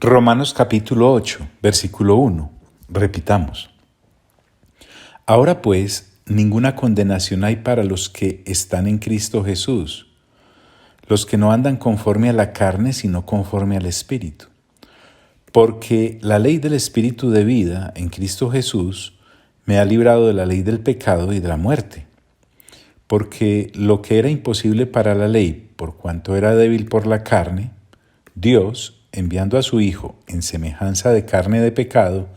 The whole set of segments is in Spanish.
Romanos capítulo 8, versículo 1. Repitamos. Ahora pues, ninguna condenación hay para los que están en Cristo Jesús, los que no andan conforme a la carne, sino conforme al Espíritu. Porque la ley del Espíritu de vida en Cristo Jesús me ha librado de la ley del pecado y de la muerte. Porque lo que era imposible para la ley, por cuanto era débil por la carne, Dios, enviando a su Hijo en semejanza de carne de pecado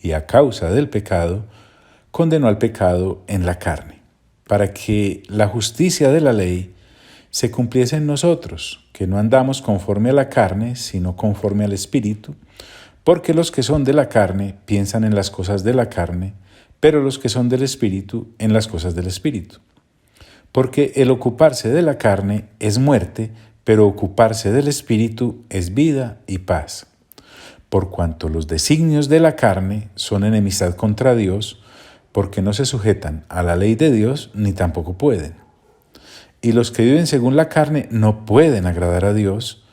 y a causa del pecado, condenó al pecado en la carne, para que la justicia de la ley se cumpliese en nosotros, que no andamos conforme a la carne, sino conforme al Espíritu, porque los que son de la carne piensan en las cosas de la carne, pero los que son del Espíritu en las cosas del Espíritu. Porque el ocuparse de la carne es muerte, pero ocuparse del Espíritu es vida y paz. Por cuanto los designios de la carne son enemistad contra Dios, porque no se sujetan a la ley de Dios, ni tampoco pueden. Y los que viven según la carne no pueden agradar a Dios,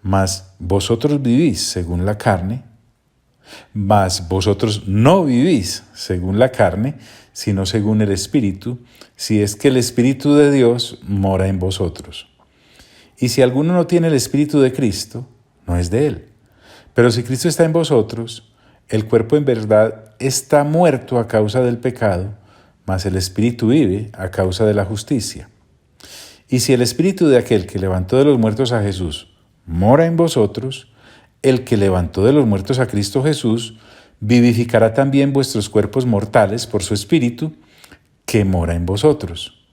mas vosotros vivís según la carne, mas vosotros no vivís según la carne, sino según el Espíritu, si es que el Espíritu de Dios mora en vosotros. Y si alguno no tiene el Espíritu de Cristo, no es de él. Pero si Cristo está en vosotros, el cuerpo en verdad está muerto a causa del pecado, mas el Espíritu vive a causa de la justicia. Y si el Espíritu de aquel que levantó de los muertos a Jesús mora en vosotros, el que levantó de los muertos a Cristo Jesús vivificará también vuestros cuerpos mortales por su Espíritu que mora en vosotros.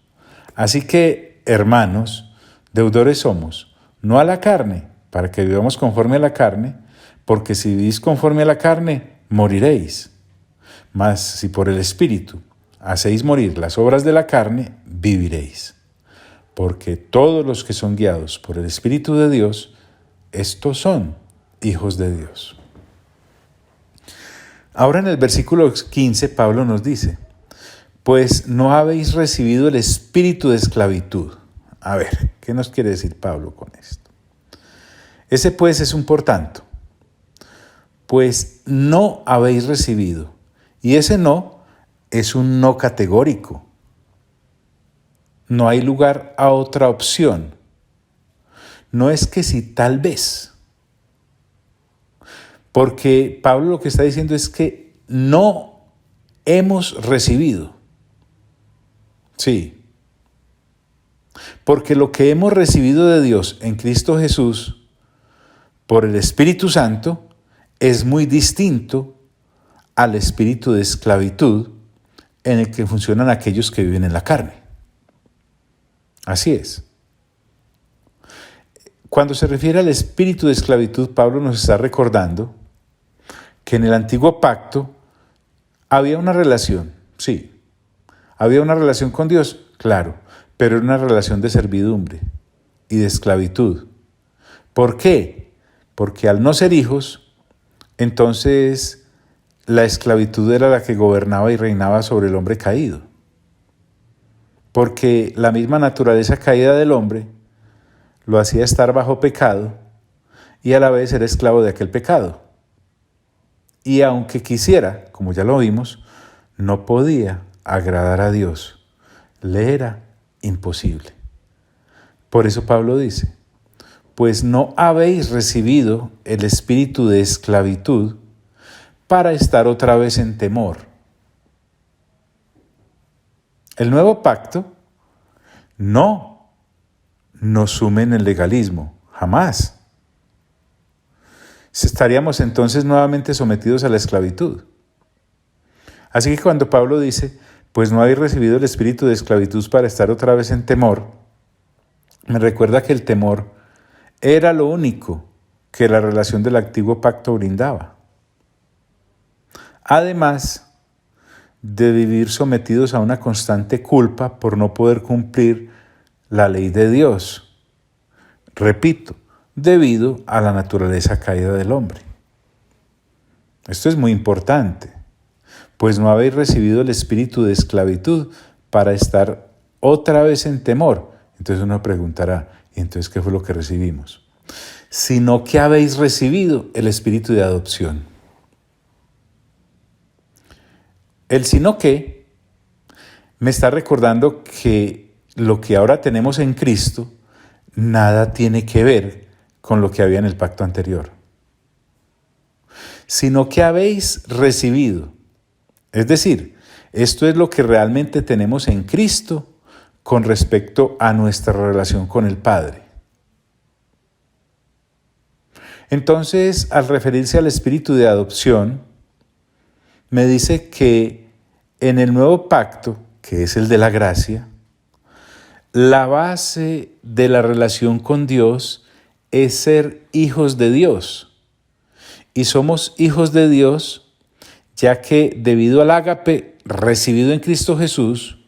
Así que, hermanos, deudores somos, no a la carne, para que vivamos conforme a la carne, porque si vivís conforme a la carne, moriréis. Mas si por el Espíritu hacéis morir las obras de la carne, viviréis. Porque todos los que son guiados por el Espíritu de Dios, estos son hijos de Dios. Ahora en el versículo 15, Pablo nos dice, pues no habéis recibido el espíritu de esclavitud. A ver, ¿qué nos quiere decir Pablo con esto? Ese pues es un por tanto. Pues no habéis recibido. Y ese no es un no categórico. No hay lugar a otra opción. No es que si tal vez. Porque Pablo lo que está diciendo es que no hemos recibido. Sí. Porque lo que hemos recibido de Dios en Cristo Jesús por el Espíritu Santo es muy distinto al espíritu de esclavitud en el que funcionan aquellos que viven en la carne. Así es. Cuando se refiere al espíritu de esclavitud, Pablo nos está recordando que en el antiguo pacto había una relación, sí. Había una relación con Dios, claro, pero era una relación de servidumbre y de esclavitud. ¿Por qué? Porque al no ser hijos, entonces la esclavitud era la que gobernaba y reinaba sobre el hombre caído. Porque la misma naturaleza caída del hombre lo hacía estar bajo pecado y a la vez era esclavo de aquel pecado. Y aunque quisiera, como ya lo vimos, no podía agradar a Dios. Le era imposible. Por eso Pablo dice, pues no habéis recibido el espíritu de esclavitud para estar otra vez en temor. El nuevo pacto no nos sume en el legalismo, jamás. Estaríamos entonces nuevamente sometidos a la esclavitud. Así que cuando Pablo dice, pues no habéis recibido el espíritu de esclavitud para estar otra vez en temor, me recuerda que el temor era lo único que la relación del antiguo pacto brindaba. Además de vivir sometidos a una constante culpa por no poder cumplir la ley de Dios. Repito, debido a la naturaleza caída del hombre. Esto es muy importante, pues no habéis recibido el espíritu de esclavitud para estar otra vez en temor. Entonces uno preguntará, ¿y entonces qué fue lo que recibimos? sino que habéis recibido el espíritu de adopción. El sino que me está recordando que lo que ahora tenemos en Cristo nada tiene que ver con lo que había en el pacto anterior. Sino que habéis recibido. Es decir, esto es lo que realmente tenemos en Cristo con respecto a nuestra relación con el Padre. Entonces, al referirse al espíritu de adopción, me dice que en el nuevo pacto, que es el de la gracia, la base de la relación con Dios es ser hijos de Dios. Y somos hijos de Dios, ya que debido al ágape recibido en Cristo Jesús,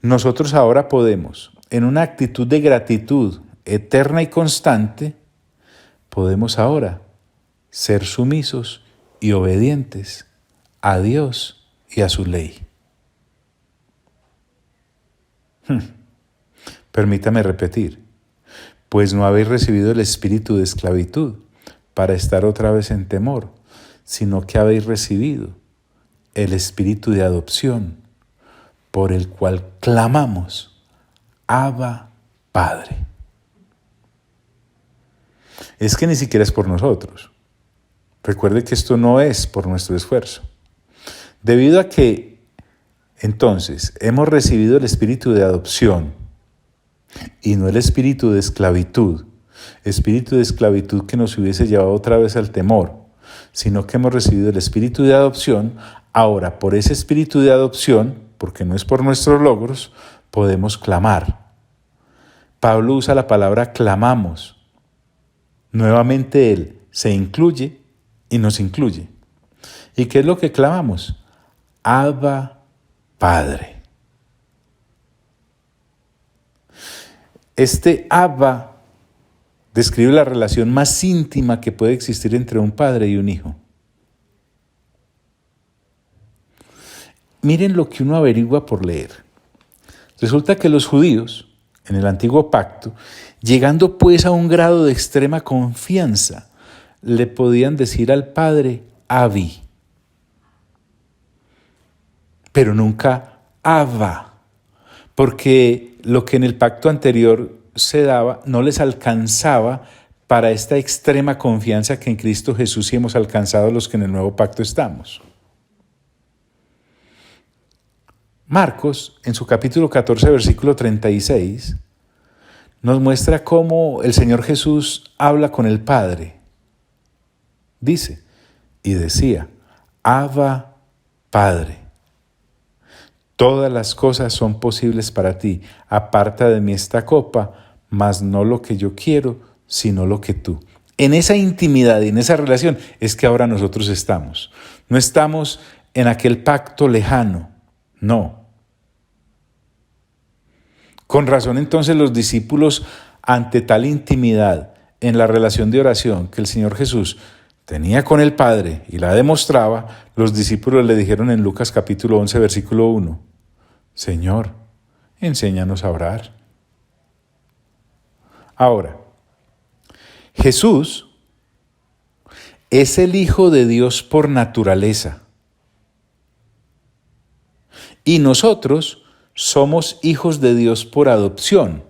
nosotros ahora podemos, en una actitud de gratitud eterna y constante, podemos ahora ser sumisos y obedientes a Dios y a su ley. Permítame repetir, pues no habéis recibido el espíritu de esclavitud para estar otra vez en temor, sino que habéis recibido el espíritu de adopción, por el cual clamamos, Abba, Padre. Es que ni siquiera es por nosotros. Recuerde que esto no es por nuestro esfuerzo. Debido a que, entonces, hemos recibido el espíritu de adopción y no el espíritu de esclavitud que nos hubiese llevado otra vez al temor, sino que hemos recibido el espíritu de adopción. Ahora, por ese espíritu de adopción, porque no es por nuestros logros, podemos clamar. Pablo usa la palabra clamamos. Nuevamente él se incluye y nos incluye. ¿Y qué es lo que clamamos? Abba, Padre. Este Abba describe la relación más íntima que puede existir entre un padre y un hijo. Miren lo que uno averigua por leer. Resulta que los judíos, en el antiguo pacto, llegando pues a un grado de extrema confianza, le podían decir al padre Abi, pero nunca Abba, porque lo que en el pacto anterior se daba no les alcanzaba para esta extrema confianza que en Cristo Jesús sí hemos alcanzado los que en el nuevo pacto estamos. Marcos, en su capítulo 14, versículo 36, nos muestra cómo el Señor Jesús habla con el Padre. Dice, y decía, Abba, Padre, todas las cosas son posibles para ti. Aparta de mí esta copa, mas no lo que yo quiero, sino lo que tú. En esa intimidad y en esa relación es que ahora nosotros estamos. No estamos en aquel pacto lejano, no. Con razón entonces los discípulos, ante tal intimidad en la relación de oración que el Señor Jesús tenía con el Padre y la demostraba, los discípulos le dijeron en Lucas capítulo 11, versículo 1, Señor, enséñanos a orar. Ahora, Jesús es el Hijo de Dios por naturaleza. Y nosotros somos hijos de Dios por adopción.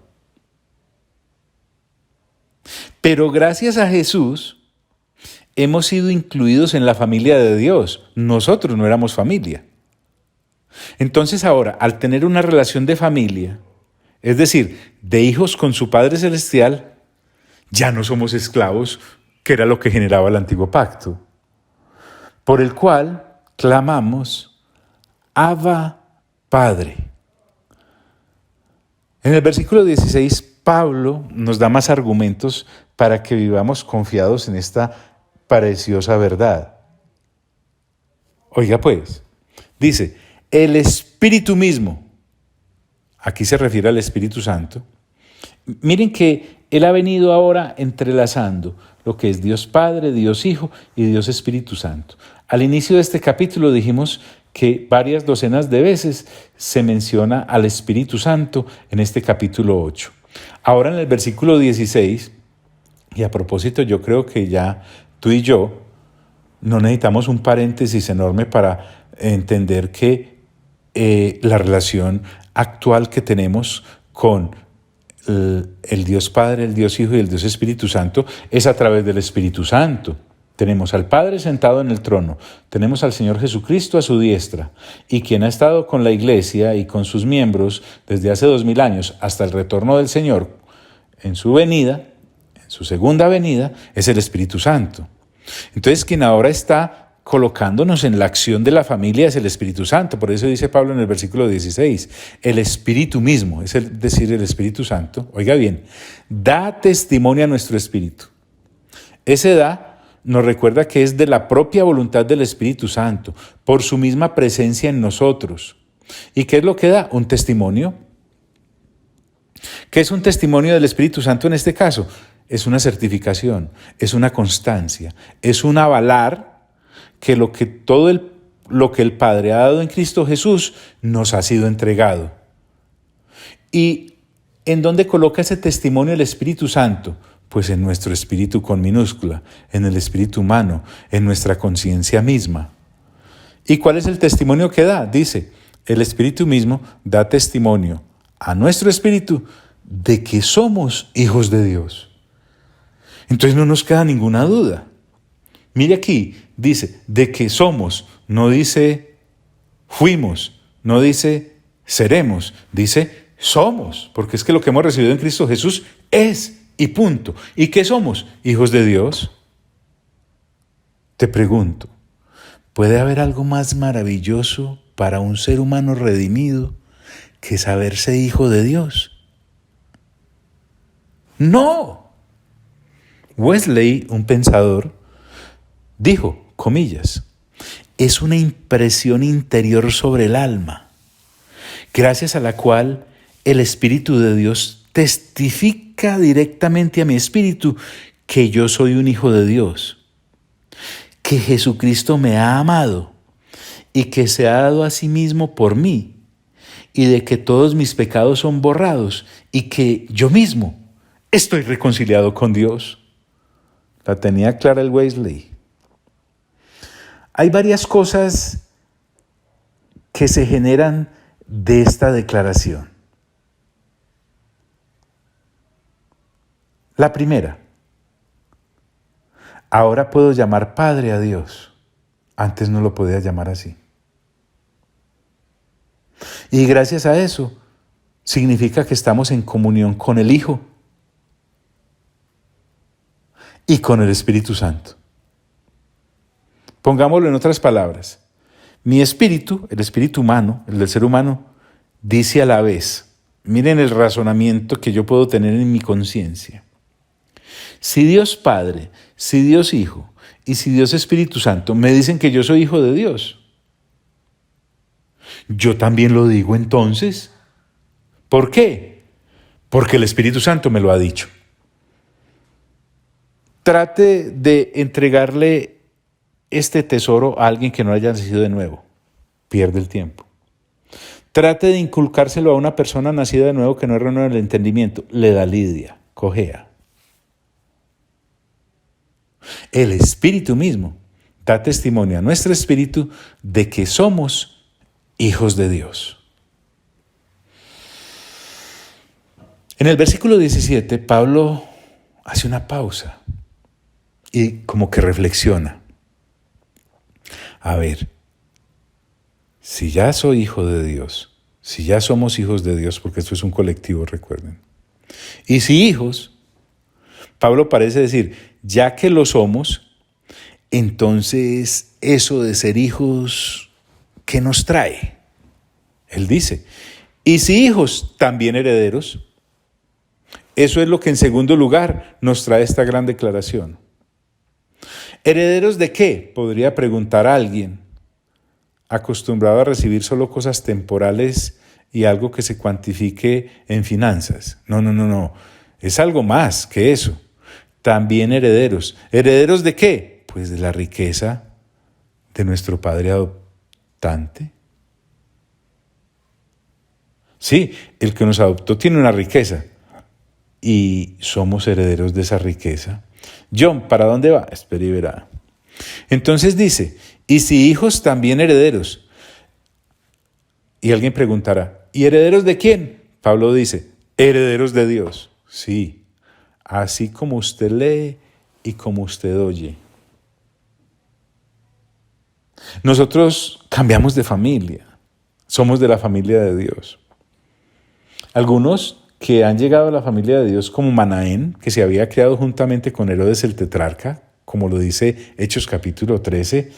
Pero gracias a Jesús hemos sido incluidos en la familia de Dios. Nosotros no éramos familia. Entonces ahora, al tener una relación de familia, es decir, de hijos con su Padre Celestial, ya no somos esclavos, que era lo que generaba el antiguo pacto, por el cual clamamos, Abba, Padre. En el versículo 16, Pablo nos da más argumentos para que vivamos confiados en esta preciosa verdad. Oiga pues, dice, el Espíritu mismo, aquí se refiere al Espíritu Santo. Miren que Él ha venido ahora entrelazando lo que es Dios Padre, Dios Hijo y Dios Espíritu Santo. Al inicio de este capítulo dijimos que varias docenas de veces se menciona al Espíritu Santo en este capítulo 8. Ahora en el versículo 16 Y a propósito, yo creo que ya tú y yo no necesitamos un paréntesis enorme para entender que la relación actual que tenemos con el Dios Padre, el Dios Hijo y el Dios Espíritu Santo es a través del Espíritu Santo. Tenemos al Padre sentado en el trono, tenemos al Señor Jesucristo a su diestra, y quien ha estado con la Iglesia y con sus miembros desde hace 2000 años hasta el retorno del Señor en su venida, en su segunda venida, es el Espíritu Santo. Entonces, quien ahora está colocándonos en la acción de la familia es el Espíritu Santo. Por eso dice Pablo en el versículo 16, el Espíritu mismo, es decir, el Espíritu Santo, oiga bien, da testimonio a nuestro espíritu. Ese da nos recuerda que es de la propia voluntad del Espíritu Santo, por su misma presencia en nosotros. ¿Y qué es lo que da? Un testimonio. ¿Qué es un testimonio del Espíritu Santo en este caso? Es una certificación, es una constancia, es un avalar que lo que el Padre ha dado en Cristo Jesús nos ha sido entregado. ¿Y en dónde coloca ese testimonio el Espíritu Santo? Pues en nuestro espíritu con minúscula, en el espíritu humano, en nuestra conciencia misma. ¿Y cuál es el testimonio que da? Dice, el Espíritu mismo da testimonio a nuestro espíritu de que somos hijos de Dios. Entonces no nos queda ninguna duda. Mire aquí, dice, de que somos, no dice fuimos, no dice seremos, dice somos, porque es que lo que hemos recibido en Cristo Jesús es y punto. ¿Y qué somos? Hijos de Dios. Te pregunto, ¿puede haber algo más maravilloso para un ser humano redimido que saberse hijo de Dios? No. Wesley, un pensador, dijo, comillas, es una impresión interior sobre el alma, gracias a la cual el Espíritu de Dios testifica directamente a mi espíritu que yo soy un hijo de Dios, que Jesucristo me ha amado y que se ha dado a sí mismo por mí, y de que todos mis pecados son borrados y que yo mismo estoy reconciliado con Dios. La tenía clara el Wesley. Hay varias cosas que se generan de esta declaración. La primera, ahora puedo llamar Padre a Dios. Antes no lo podía llamar así. Y gracias a eso, significa que estamos en comunión con el Hijo y con el Espíritu Santo. Pongámoslo en otras palabras. Mi espíritu, el espíritu humano, el del ser humano, dice a la vez, miren el razonamiento que yo puedo tener en mi conciencia. Si Dios Padre, si Dios Hijo y si Dios Espíritu Santo me dicen que yo soy hijo de Dios, yo también lo digo entonces. ¿Por qué? Porque el Espíritu Santo me lo ha dicho. Trate de entregarle este tesoro a alguien que no haya nacido de nuevo. Pierde el tiempo. Trate de inculcárselo a una persona nacida de nuevo que no es renueva el entendimiento. Le da lidia, cojea. El Espíritu mismo da testimonio a nuestro espíritu de que somos hijos de Dios. En el versículo 17, Pablo hace una pausa y como que reflexiona. A ver, si ya soy hijo de Dios, si ya somos hijos de Dios, porque esto es un colectivo, recuerden, y si hijos, Pablo parece decir, ya que lo somos, entonces eso de ser hijos, ¿qué nos trae? Él dice, y si hijos, también herederos. Eso es lo que en segundo lugar nos trae esta gran declaración. ¿Herederos de qué? Podría preguntar a alguien acostumbrado a recibir solo cosas temporales y algo que se cuantifique en finanzas. No. Es algo más que eso. También herederos. ¿Herederos de qué? Pues de la riqueza de nuestro Padre adoptante. Sí, el que nos adoptó tiene una riqueza. y somos herederos de esa riqueza. John, ¿para dónde va? Espera y verá. Entonces dice, y si hijos también herederos. Y alguien preguntará, ¿y herederos de quién? Pablo dice, herederos de Dios. Sí, así como usted lee y como usted oye. Nosotros cambiamos de familia, somos de la familia de Dios. Algunos que han llegado a la familia de Dios como Manaén, que se había creado juntamente con Herodes el tetrarca, como lo dice Hechos capítulo 13,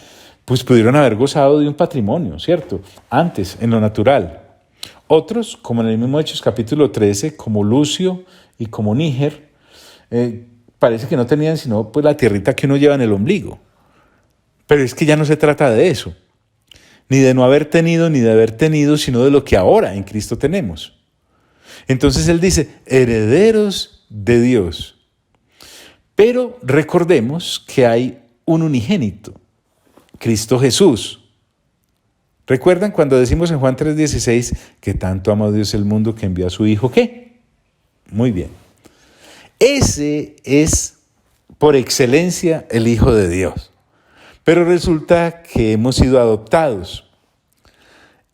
pues pudieron haber gozado de un patrimonio, ¿cierto? Antes, en lo natural. Otros, como en el mismo Hechos capítulo 13, como Lucio y como Níger, parece que no tenían sino pues la tierrita que uno lleva en el ombligo. Pero es que ya no se trata de eso, ni de no haber tenido, ni de haber tenido, sino de lo que ahora en Cristo tenemos. Entonces él dice, herederos de Dios. Pero recordemos que hay un unigénito, Cristo Jesús. ¿Recuerdan cuando decimos en Juan 3:16 que tanto amó Dios el mundo que envió a su Hijo? ¿Qué? Muy bien. Ese es por excelencia el Hijo de Dios. Pero resulta que hemos sido adoptados.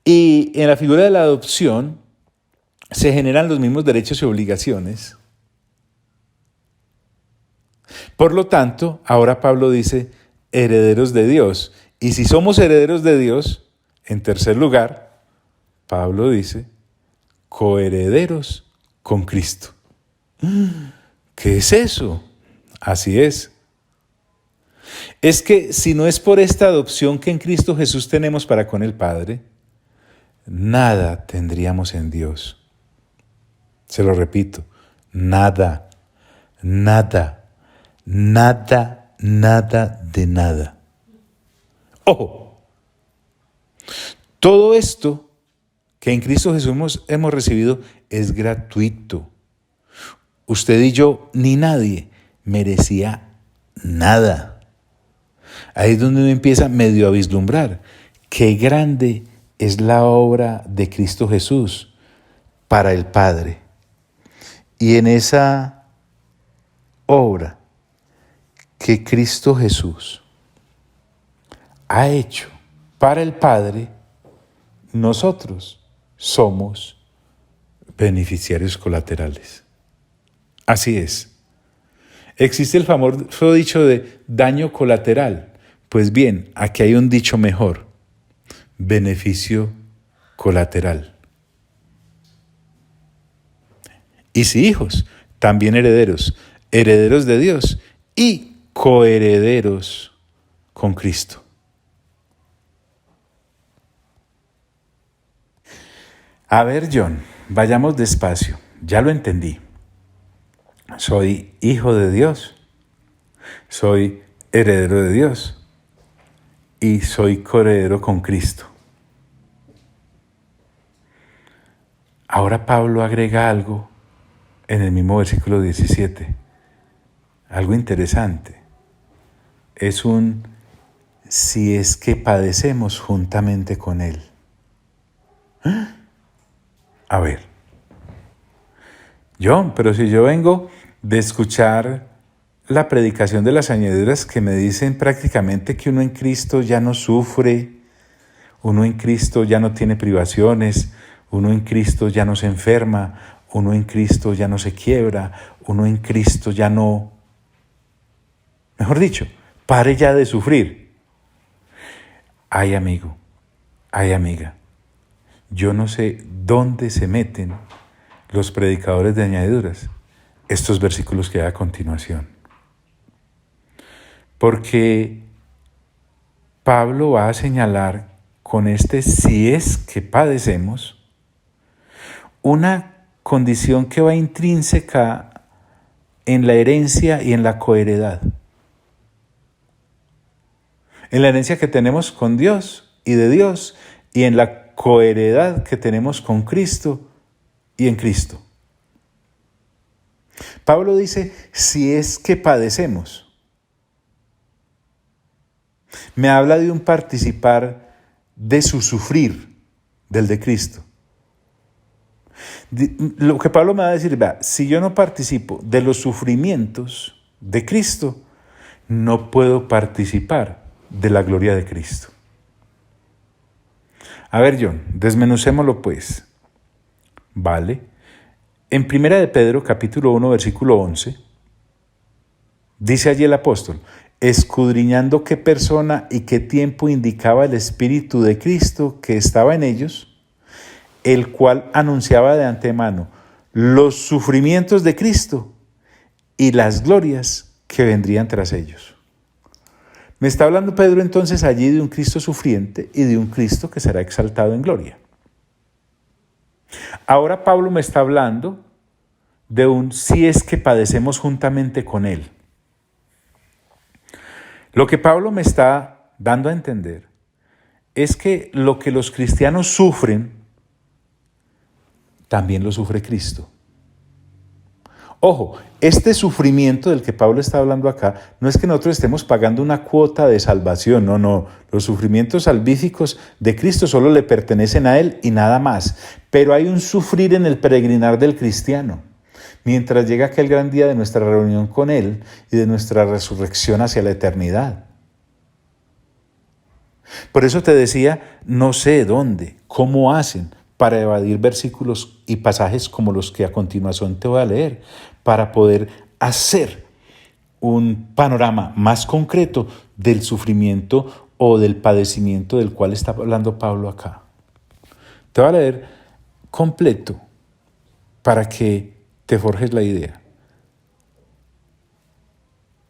Y en la figura de la adopción se generan los mismos derechos y obligaciones. Por lo tanto, ahora Pablo dice, herederos de Dios. Y si somos herederos de Dios, en tercer lugar, Pablo dice, coherederos con Cristo. ¿Qué es eso? Así es. Es que si no es por esta adopción que en Cristo Jesús tenemos para con el Padre, nada tendríamos en Dios. Se lo repito, nada, nada, nada, nada de nada. ¡Ojo! Todo esto que en Cristo Jesús hemos recibido es gratuito. Usted y yo, ni nadie, merecía nada. Ahí es donde uno empieza medio a vislumbrar qué grande es la obra de Cristo Jesús para el Padre. Y en esa obra que Cristo Jesús ha hecho para el Padre, nosotros somos beneficiarios colaterales. Así es. Existe el famoso dicho de daño colateral. Pues bien, aquí hay un dicho mejor, beneficio colateral. Y si hijos, también herederos, herederos de Dios y coherederos con Cristo. A ver, John, vayamos despacio, ya lo entendí. Soy hijo de Dios, soy heredero de Dios y soy coheredero con Cristo. Ahora Pablo agrega algo en el mismo versículo 17, algo interesante. Es un si es que padecemos juntamente con Él. A ver, John, pero si yo vengo de escuchar la predicación de las añadiduras que me dicen prácticamente que uno en Cristo ya no sufre, uno en Cristo ya no tiene privaciones, uno en Cristo ya no se enferma, uno en Cristo ya no se quiebra, uno en Cristo ya no, mejor dicho, pare ya de sufrir. Ay, amigo, ay, amiga, yo no sé dónde se meten los predicadores de añadiduras estos versículos que hay a continuación. Porque Pablo va a señalar con este si es que padecemos una condición que va intrínseca en la herencia y en la coheredad. En la herencia que tenemos con Dios y de Dios y en la coheredad que tenemos con Cristo y en Cristo. Pablo dice, si es que padecemos. Me habla de un participar de su sufrir, del de Cristo. Lo que Pablo me va a decir, vea, si yo no participo de los sufrimientos de Cristo, no puedo participar de la gloria de Cristo. A ver, John, desmenucémoslo pues. Vale. En 1 de Pedro, capítulo 1, versículo 11, dice allí el apóstol, escudriñando qué persona y qué tiempo indicaba el Espíritu de Cristo que estaba en ellos, el cual anunciaba de antemano los sufrimientos de Cristo y las glorias que vendrían tras ellos. Me está hablando Pedro entonces allí de un Cristo sufriente y de un Cristo que será exaltado en gloria. Ahora Pablo me está hablando de un si es que padecemos juntamente con Él. Lo que Pablo me está dando a entender es que lo que los cristianos sufren, también lo sufre Cristo. Ojo, este sufrimiento del que Pablo está hablando acá, no es que nosotros estemos pagando una cuota de salvación, no. Los sufrimientos salvíficos de Cristo solo le pertenecen a Él y nada más. Pero hay un sufrir en el peregrinar del cristiano, mientras llega aquel gran día de nuestra reunión con Él y de nuestra resurrección hacia la eternidad. Por eso te decía, no sé dónde, cómo hacen para evadir versículos y pasajes como los que a continuación te voy a leer, para poder hacer un panorama más concreto del sufrimiento o del padecimiento del cual está hablando Pablo acá. Te voy a leer completo para que te forjes la idea.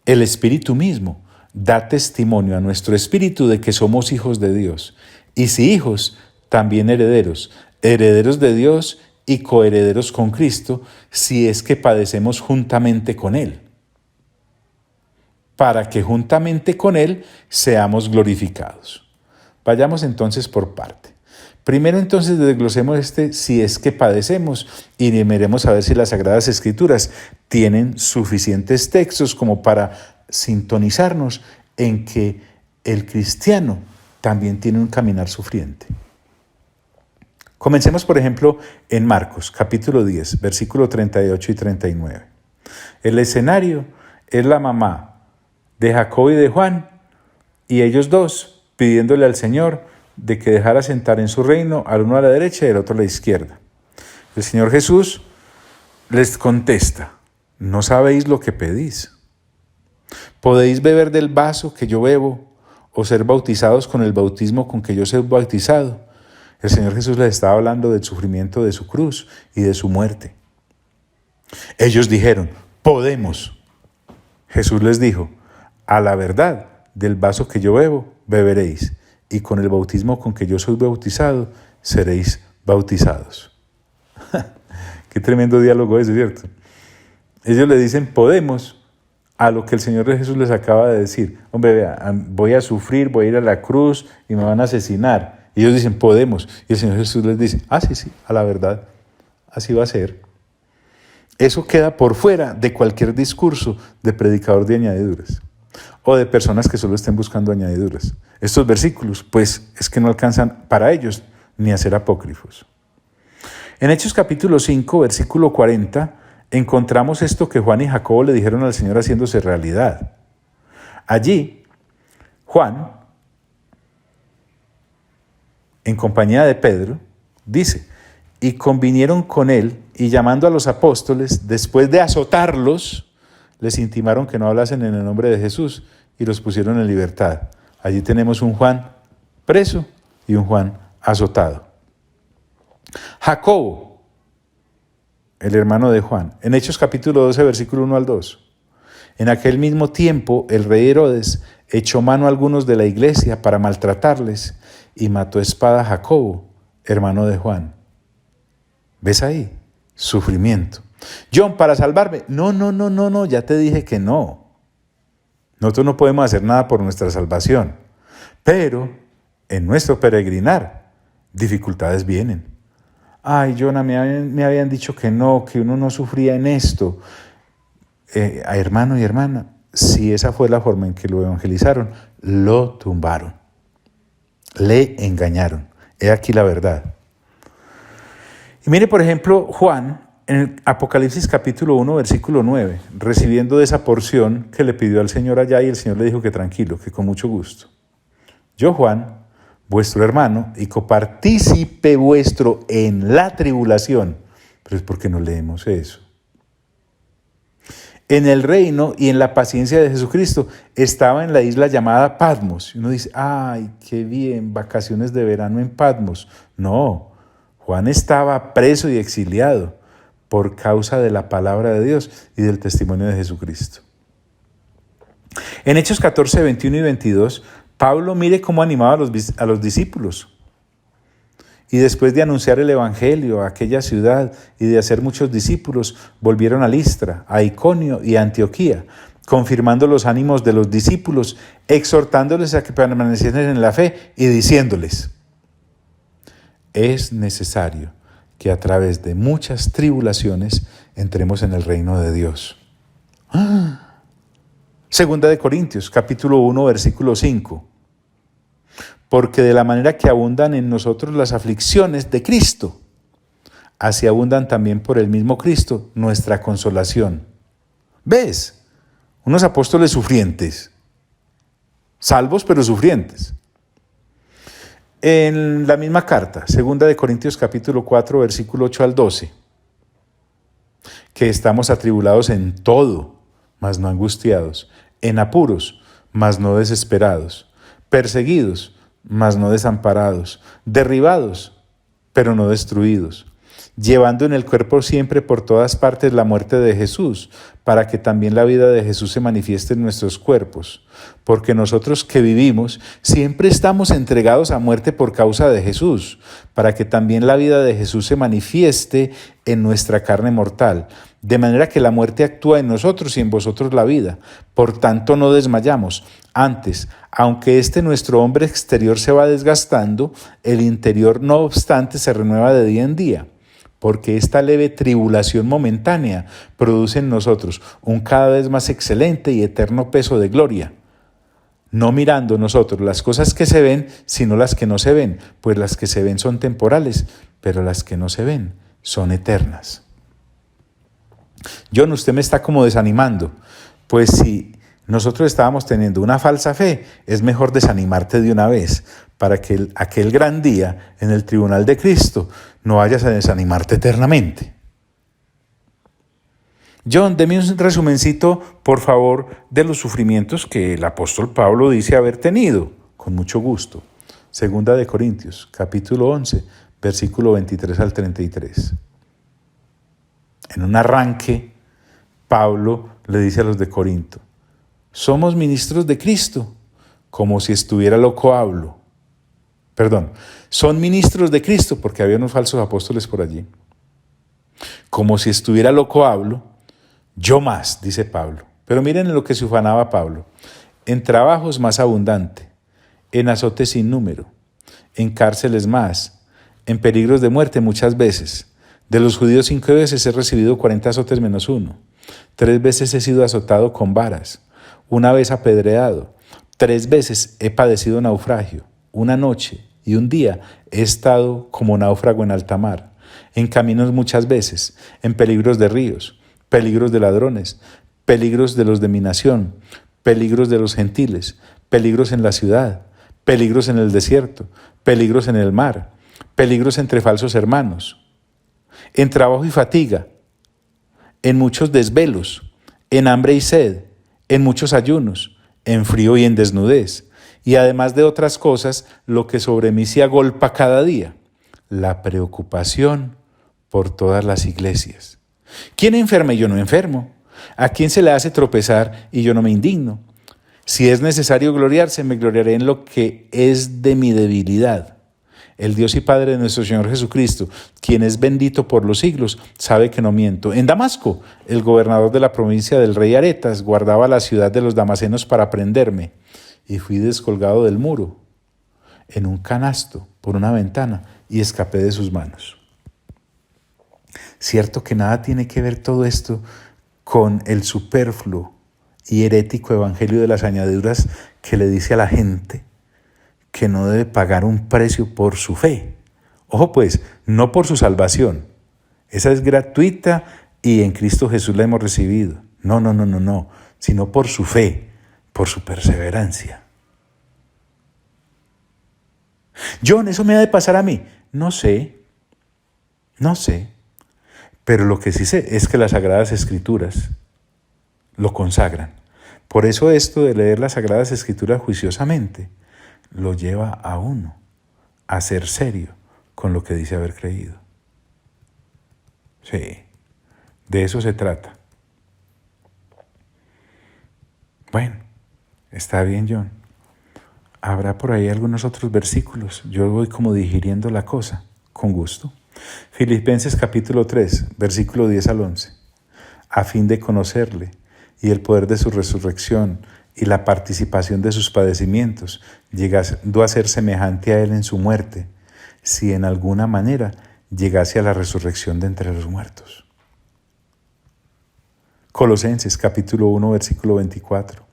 El Espíritu mismo da testimonio a nuestro espíritu de que somos hijos de Dios, y si hijos, también herederos, herederos de Dios y coherederos con Cristo, si es que padecemos juntamente con Él, para que juntamente con Él seamos glorificados. Vayamos entonces por parte. Primero entonces desglosemos si es que padecemos y miremos a ver si las Sagradas Escrituras tienen suficientes textos como para sintonizarnos en que el cristiano también tiene un caminar sufriente. Comencemos, por ejemplo, en Marcos, capítulo 10, versículo 38 y 39. El escenario es la mamá de Jacobo y de Juan, y ellos dos pidiéndole al Señor de que dejara sentar en su reino al uno a la derecha y al otro a la izquierda. El Señor Jesús les contesta, ¿no sabéis lo que pedís? ¿Podéis beber del vaso que yo bebo o ser bautizados con el bautismo con que yo soy bautizado? El Señor Jesús les estaba hablando del sufrimiento de su cruz y de su muerte. Ellos dijeron, podemos. Jesús les dijo, a la verdad, del vaso que yo bebo, beberéis, y con el bautismo con que yo soy bautizado, seréis bautizados. Qué tremendo diálogo es, ¿cierto? Ellos le dicen, podemos, a lo que el Señor Jesús les acaba de decir. Hombre, vea, voy a sufrir, voy a ir a la cruz y me van a asesinar. Y ellos dicen, podemos. Y el Señor Jesús les dice, sí, a la verdad, así va a ser. Eso queda por fuera de cualquier discurso de predicador de añadiduras o de personas que solo estén buscando añadiduras. Estos versículos, pues, es que no alcanzan para ellos ni a ser apócrifos. En Hechos capítulo 5, versículo 40, encontramos esto que Juan y Jacobo le dijeron al Señor haciéndose realidad. Allí, Juan, en compañía de Pedro, dice, y convinieron con él, y llamando a los apóstoles, después de azotarlos, les intimaron que no hablasen en el nombre de Jesús, y los pusieron en libertad. Allí tenemos un Juan preso y un Juan azotado. Jacobo, el hermano de Juan, en Hechos capítulo 12, versículo 1 al 2. En aquel mismo tiempo, el rey Herodes echó mano a algunos de la iglesia para maltratarles y mató a espada a Jacobo, hermano de Juan. ¿Ves ahí? Sufrimiento. John, para salvarme. No, ya te dije que no. Nosotros no podemos hacer nada por nuestra salvación. Pero en nuestro peregrinar, dificultades vienen. Ay, Jonah, me habían dicho que no, que uno no sufría en esto. Hermano y hermana, si esa fue la forma en que lo evangelizaron, lo tumbaron. Le engañaron. He aquí la verdad. Y mire, por ejemplo, Juan, en el Apocalipsis capítulo 1, versículo 9, recibiendo de esa porción que le pidió al Señor allá, y el Señor le dijo que tranquilo, que con mucho gusto. Yo, Juan, vuestro hermano y copartícipe vuestro en la tribulación. Pero es porque no leemos eso. En el reino y en la paciencia de Jesucristo, estaba en la isla llamada Patmos. Y uno dice, ay, qué bien, vacaciones de verano en Patmos. No, Juan estaba preso y exiliado por causa de la palabra de Dios y del testimonio de Jesucristo. En Hechos 14, 21 y 22, Pablo mire cómo animaba a los discípulos. Y después de anunciar el evangelio a aquella ciudad y de hacer muchos discípulos, volvieron a Listra, a Iconio y a Antioquía, confirmando los ánimos de los discípulos, exhortándoles a que permaneciesen en la fe y diciéndoles: es necesario que a través de muchas tribulaciones entremos en el reino de Dios. Segunda de Corintios, capítulo 1, versículo 5. Porque de la manera que abundan en nosotros las aflicciones de Cristo, así abundan también por el mismo Cristo nuestra consolación. ¿Ves? Unos apóstoles sufrientes, salvos pero sufrientes. En la misma carta, segunda de Corintios capítulo 4, versículo 8 al 12, que estamos atribulados en todo, mas no angustiados, en apuros, mas no desesperados, perseguidos, mas no desamparados, derribados, pero no destruidos, llevando en el cuerpo siempre por todas partes la muerte de Jesús, para que también la vida de Jesús se manifieste en nuestros cuerpos. Porque nosotros que vivimos siempre estamos entregados a muerte por causa de Jesús, para que también la vida de Jesús se manifieste en nuestra carne mortal. De manera que la muerte actúa en nosotros y en vosotros la vida. Por tanto no desmayamos. Antes, aunque nuestro hombre exterior se va desgastando, el interior no obstante se renueva de día en día. Porque esta leve tribulación momentánea produce en nosotros un cada vez más excelente y eterno peso de gloria. No mirando nosotros las cosas que se ven, sino las que no se ven, pues las que se ven son temporales, pero las que no se ven son eternas. John, usted me está como desanimando. Pues si nosotros estábamos teniendo una falsa fe, es mejor desanimarte de una vez, para que aquel gran día en el tribunal de Cristo no vayas a desanimarte eternamente. John, deme un resumencito, por favor, de los sufrimientos que el apóstol Pablo dice haber tenido. Con mucho gusto. Segunda de Corintios, capítulo 11, versículo 23 al 33. En un arranque, Pablo le dice a los de Corinto: somos ministros de Cristo, como si estuviera loco hablo. Son ministros de Cristo, porque había unos falsos apóstoles por allí. Como si estuviera loco hablo, yo más, dice Pablo. Pero miren en lo que se ufanaba Pablo: en trabajos más abundante, en azotes sin número, en cárceles más, en peligros de muerte muchas veces. De los judíos 5 veces he recibido 40 azotes menos 1. 3 veces he sido azotado con varas, 1 vez apedreado, 3 veces he padecido naufragio, 1 noche y 1 día he estado como náufrago en alta mar, en caminos muchas veces, en peligros de ríos, peligros de ladrones, peligros de los de mi nación, peligros de los gentiles, peligros en la ciudad, peligros en el desierto, peligros en el mar, peligros entre falsos hermanos, en trabajo y fatiga, en muchos desvelos, en hambre y sed, en muchos ayunos, en frío y en desnudez, y además de otras cosas, lo que sobre mí se agolpa cada día, la preocupación por todas las iglesias. ¿Quién enferma y yo no enfermo? ¿A quién se le hace tropezar y yo no me indigno? Si es necesario gloriarse, me gloriaré en lo que es de mi debilidad. El Dios y Padre de nuestro Señor Jesucristo, quien es bendito por los siglos, sabe que no miento. En Damasco, el gobernador de la provincia del rey Aretas guardaba la ciudad de los damascenos para prenderme, y fui descolgado del muro en un canasto por una ventana y escapé de sus manos. Cierto que nada tiene que ver todo esto con el superfluo y herético evangelio de las añadiduras que le dice a la gente que no debe pagar un precio por su fe. Ojo pues, no por su salvación, Esa es gratuita y en Cristo Jesús la hemos recibido. No, sino por su fe, por su perseverancia. John, ¿eso me ha de pasar a mí? No sé, pero lo que sí sé es que las Sagradas Escrituras lo consagran. Por eso esto de leer las Sagradas Escrituras juiciosamente lo lleva a uno a ser serio con lo que dice haber creído. Sí, de eso se trata. Bueno, está bien, John. Habrá por ahí algunos otros versículos. Yo voy como digiriendo la cosa, con gusto. Filipenses capítulo 3, versículo 10 al 11. A fin de conocerle y el poder de su resurrección y la participación de sus padecimientos, llegando a ser semejante a él en su muerte, si en alguna manera llegase a la resurrección de entre los muertos. Colosenses capítulo 1, versículo 24.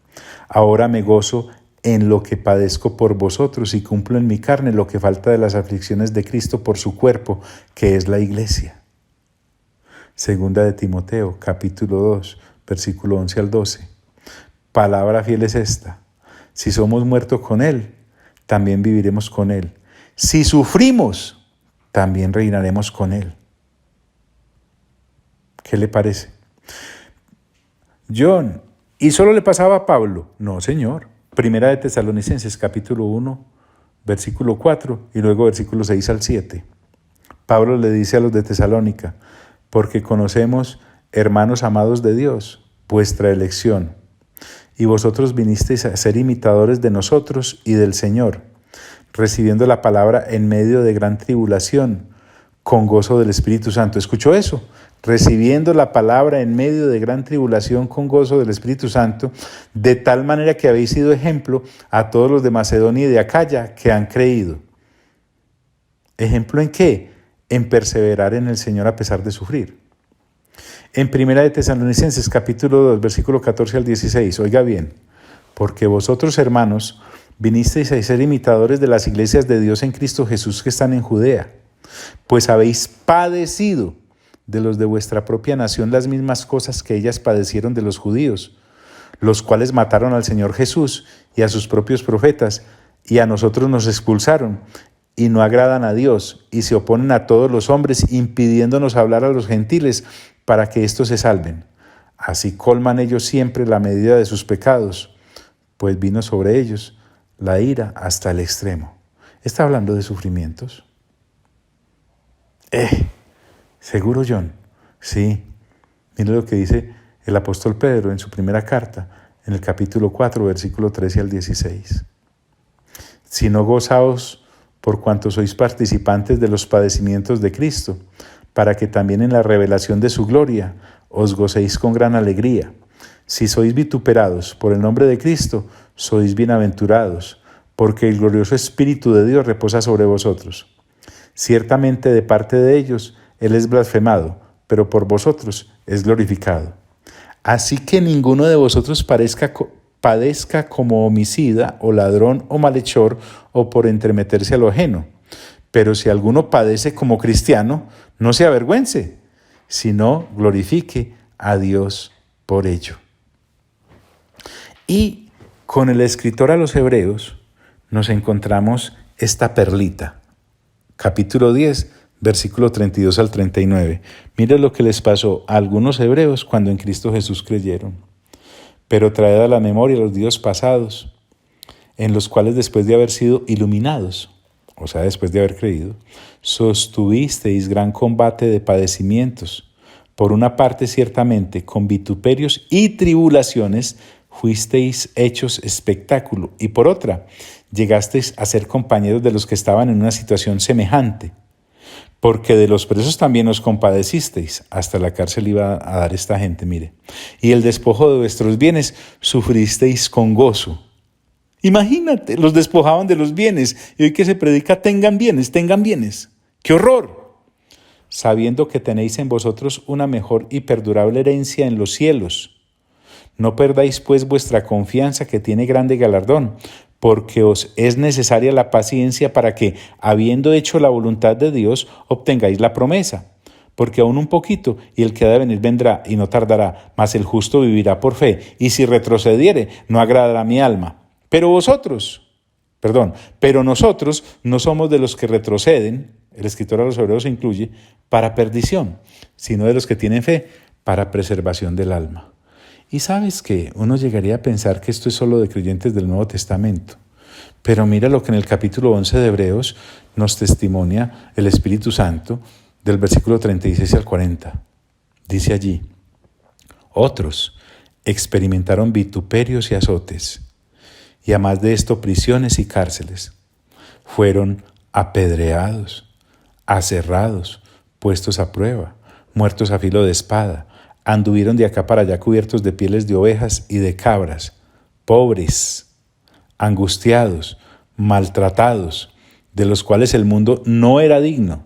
Ahora me gozo en lo que padezco por vosotros y cumplo en mi carne lo que falta de las aflicciones de Cristo por su cuerpo, que es la iglesia. Segunda de Timoteo capítulo 2, versículo 11 al 12. Palabra fiel es esta: si somos muertos con Él, también viviremos con Él. Si sufrimos, también reinaremos con Él. ¿Qué le parece? John, ¿y solo le pasaba a Pablo? No, señor. Primera de Tesalonicenses, capítulo 1, versículo 4 y luego versículo 6 al 7. Pablo le dice a los de Tesalónica: porque conocemos, hermanos amados de Dios, vuestra elección, y vosotros vinisteis a ser imitadores de nosotros y del Señor, recibiendo la palabra en medio de gran tribulación, con gozo del Espíritu Santo. ¿Escuchó eso? Recibiendo la palabra en medio de gran tribulación con gozo del Espíritu Santo, de tal manera que habéis sido ejemplo a todos los de Macedonia y de Acaya que han creído. ¿Ejemplo en qué? En perseverar en el Señor a pesar de sufrir. En Primera de Tesalonicenses, capítulo 2, versículo 14 al 16, oiga bien: porque vosotros, hermanos, vinisteis a ser imitadores de las iglesias de Dios en Cristo Jesús que están en Judea, pues habéis padecido de los de vuestra propia nación las mismas cosas que ellas padecieron de los judíos, los cuales mataron al Señor Jesús y a sus propios profetas, y a nosotros nos expulsaron, y no agradan a Dios, y se oponen a todos los hombres, impidiéndonos hablar a los gentiles para que éstos se salven. Así colman ellos siempre la medida de sus pecados, pues vino sobre ellos la ira hasta el extremo. ¿Está hablando de sufrimientos? ¿Seguro, John? Sí. Mire lo que dice el apóstol Pedro en su primera carta, en el capítulo 4, versículo 13 al 16. Si no gozaos por cuanto sois participantes de los padecimientos de Cristo, para que también en la revelación de su gloria os gocéis con gran alegría. Si sois vituperados por el nombre de Cristo, sois bienaventurados, porque el glorioso Espíritu de Dios reposa sobre vosotros. Ciertamente de parte de ellos Él es blasfemado, pero por vosotros es glorificado. Así que ninguno de vosotros padezca como homicida o ladrón o malhechor o por entremeterse a lo ajeno. Pero si alguno padece como cristiano, no se avergüence, sino glorifique a Dios por ello. Y con el escritor a los Hebreos nos encontramos esta perlita. Capítulo 10, versículo 32 al 39. Mira lo que les pasó a algunos hebreos cuando en Cristo Jesús creyeron. Pero traed a la memoria los días pasados, en los cuales después de haber sido iluminados, o sea, después de haber creído, sostuvisteis gran combate de padecimientos. Por una parte, ciertamente, con vituperios y tribulaciones fuisteis hechos espectáculo, y por otra, llegasteis a ser compañeros de los que estaban en una situación semejante, porque de los presos también os compadecisteis, hasta la cárcel iba a dar esta gente, mire, y el despojo de vuestros bienes sufristeis con gozo. Imagínate, los despojaban de los bienes, y hoy que se predica, tengan bienes, ¡qué horror! Sabiendo que tenéis en vosotros una mejor y perdurable herencia en los cielos. No perdáis pues vuestra confianza, que tiene grande galardón, porque os es necesaria la paciencia para que, habiendo hecho la voluntad de Dios, obtengáis la promesa. porque aún un poquito, y el que ha de venir vendrá, y no tardará, mas el justo vivirá por fe, y si retrocediere, no agradará a mi alma. Pero nosotros no somos de los que retroceden, el escritor a los Hebreos se incluye, para perdición, sino de los que tienen fe para preservación del alma. Y sabes que uno llegaría a pensar que esto es solo de creyentes del Nuevo Testamento. Pero mira lo que en el capítulo 11 de Hebreos nos testimonia el Espíritu Santo del versículo 36 al 40. Dice allí: otros experimentaron vituperios y azotes, y además de esto prisiones y cárceles. Fueron apedreados, aserrados, puestos a prueba, muertos a filo de espada. Anduvieron de acá para allá cubiertos de pieles de ovejas y de cabras, pobres, angustiados, maltratados, de los cuales el mundo no era digno,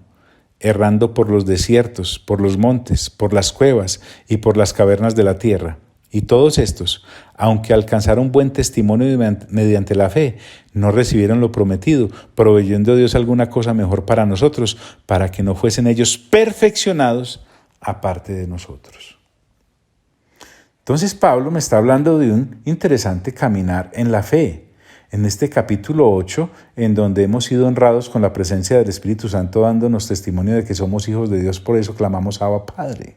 errando por los desiertos, por los montes, por las cuevas y por las cavernas de la tierra. Y todos estos, aunque alcanzaron buen testimonio mediante la fe, no recibieron lo prometido, proveyendo Dios alguna cosa mejor para nosotros, para que no fuesen ellos perfeccionados aparte de nosotros. Entonces Pablo me está hablando de un interesante caminar en la fe. En este capítulo 8, en donde hemos sido honrados con la presencia del Espíritu Santo, dándonos testimonio de que somos hijos de Dios, por eso clamamos Abba Padre.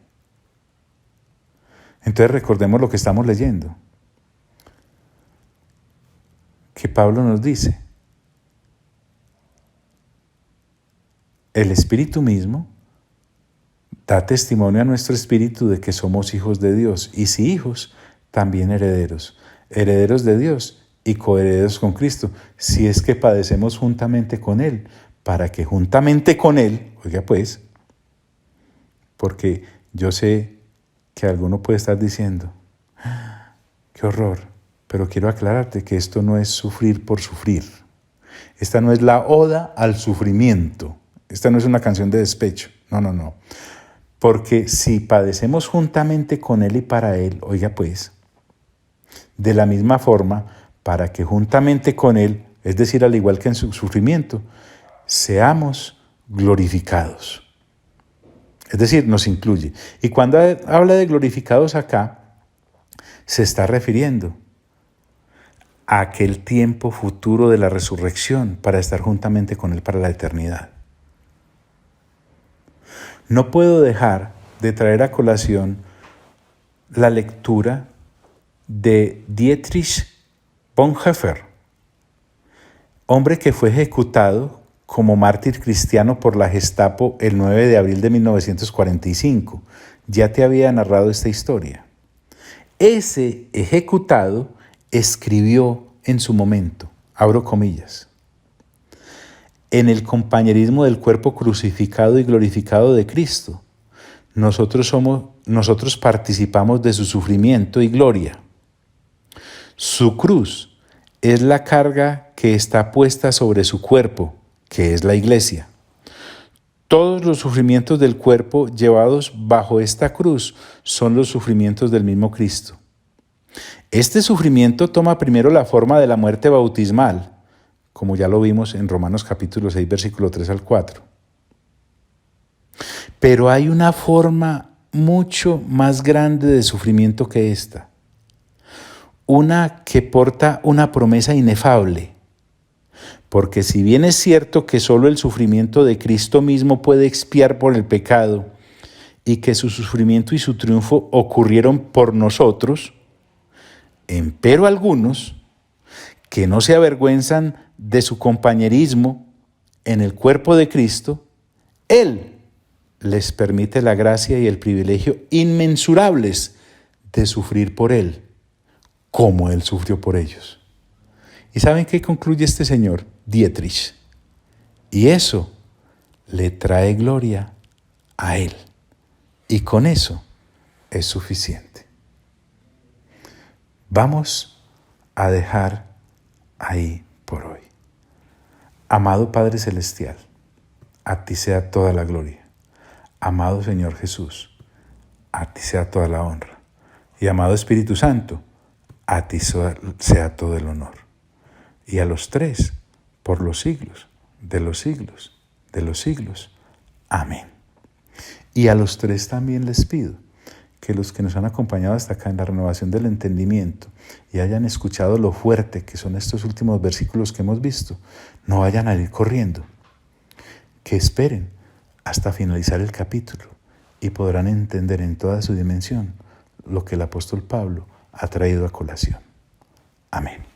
Entonces recordemos lo que estamos leyendo. Que Pablo nos dice: el Espíritu mismo da testimonio a nuestro espíritu de que somos hijos de Dios, y si hijos, también herederos, herederos de Dios y coherederos con Cristo, si es que padecemos juntamente con Él, para que juntamente con Él, oiga pues, porque yo sé que alguno puede estar diciendo: qué horror, pero quiero aclararte que esto no es sufrir por sufrir. Esta no es la oda al sufrimiento. Esta no es una canción de despecho. No. Porque si padecemos juntamente con Él y para Él, oiga pues, de la misma forma, para que juntamente con Él, es decir, al igual que en su sufrimiento, seamos glorificados. Es decir, nos incluye. Y cuando habla de glorificados acá, se está refiriendo a aquel tiempo futuro de la resurrección para estar juntamente con Él para la eternidad. No puedo dejar de traer a colación la lectura de Dietrich Bonhoeffer, hombre que fue ejecutado como mártir cristiano por la Gestapo el 9 de abril de 1945. Ya te había narrado esta historia. Ese ejecutado escribió en su momento, abro comillas: en el compañerismo del cuerpo crucificado y glorificado de Cristo, nosotros participamos de su sufrimiento y gloria. Su cruz es la carga que está puesta sobre su cuerpo, que es la iglesia. Todos los sufrimientos del cuerpo llevados bajo esta cruz son los sufrimientos del mismo Cristo. Este sufrimiento toma primero la forma de la muerte bautismal, como ya lo vimos en Romanos capítulo 6, versículo 3 al 4. Pero hay una forma mucho más grande de sufrimiento que esta. Una que porta una promesa inefable. Porque si bien es cierto que solo el sufrimiento de Cristo mismo puede expiar por el pecado y que su sufrimiento y su triunfo ocurrieron por nosotros, empero algunos que no se avergüenzan de su compañerismo en el cuerpo de Cristo, Él les permite la gracia y el privilegio inmensurables de sufrir por Él, como Él sufrió por ellos. ¿Y saben qué concluye este señor, Dietrich? Y eso le trae gloria a Él. Y con eso es suficiente. Vamos a dejar ahí por hoy. Amado Padre Celestial, a ti sea toda la gloria. Amado Señor Jesús, a ti sea toda la honra. Y amado Espíritu Santo, a ti sea todo el honor. Y a los tres, por los siglos, de los siglos, de los siglos. Amén. Y a los tres también les pido que los que nos han acompañado hasta acá en la renovación del entendimiento y hayan escuchado lo fuerte que son estos últimos versículos que hemos visto, no vayan a ir corriendo, que esperen hasta finalizar el capítulo y podrán entender en toda su dimensión lo que el apóstol Pablo ha traído a colación. Amén.